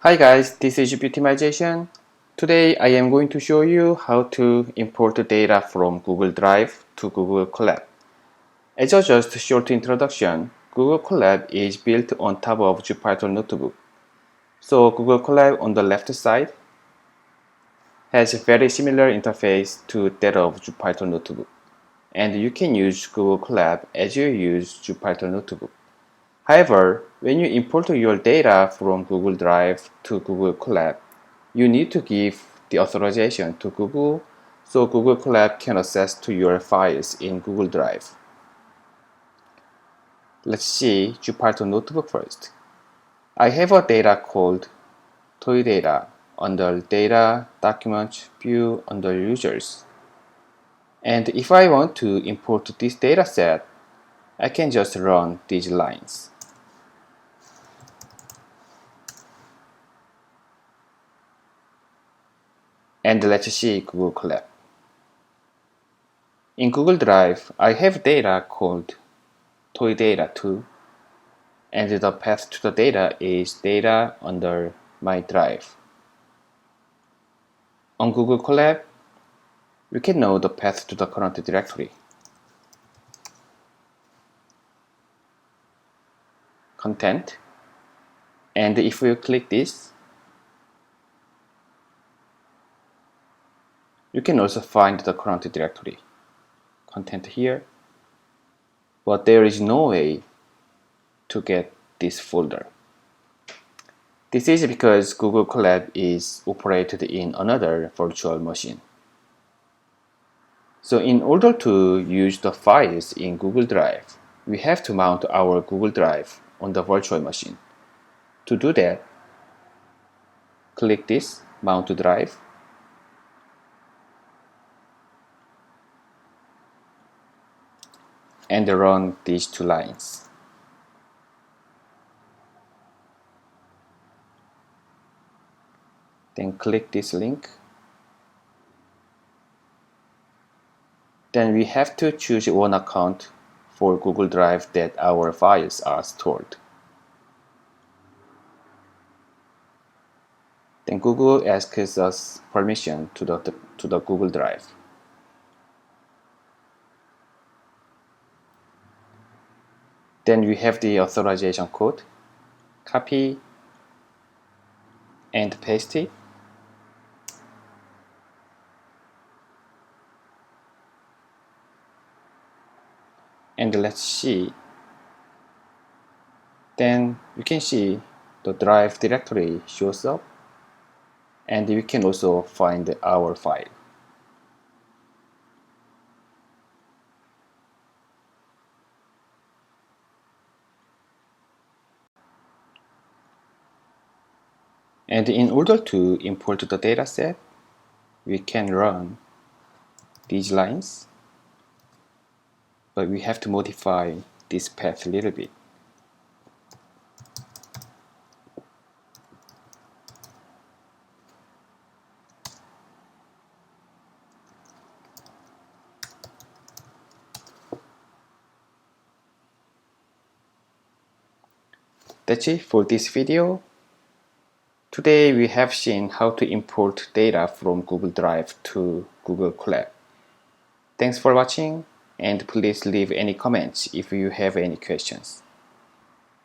Hi guys, this is BBU-timization. Today I am going to show you how to import data from Google Drive to Google Colab. As a just short introduction, Google Colab is built on top of Jupyter Notebook. So Google Colab on the left side has a very similar interface to that of Jupyter Notebook. And you can use Google Colab as you use Jupyter Notebook. However, when you import your data from Google Drive to Google Colab, you need to give the authorization to Google so Google Colab can access to your files in Google Drive. Let's see Jupyter Notebook first. I have a data called toy data under Data, Documents, View under Users. And if I want to import this data set, I can just run these lines. And let's see Google Colab. In Google Drive, I have data called toy data 2, and the path to the data is data under my drive. On Google Colab, we can know the path to the current directory. Content, and if you click this, you can also find the current directory. Content here, but there is no way to get this folder. This is because Google Colab is operated in another virtual machine. So in order to use the files in Google Drive, we have to mount our Google Drive on the virtual machine. To do that, click this Mount to Drive, and run these two lines. Then click this link. Then we have to choose one account for Google Drive that our files are stored. Then Google asks us permission to the Google Drive. Then we have the authorization code. Copy and paste it. And let's see. Then you can see the drive directory shows up, and we can also find our file. And in order to import the dataset, we can run these lines, but we have to modify this path a little bit. That's it for this video. Today we have seen how to import data from Google Drive to Google Colab. Thanks for watching, and please leave any comments if you have any questions.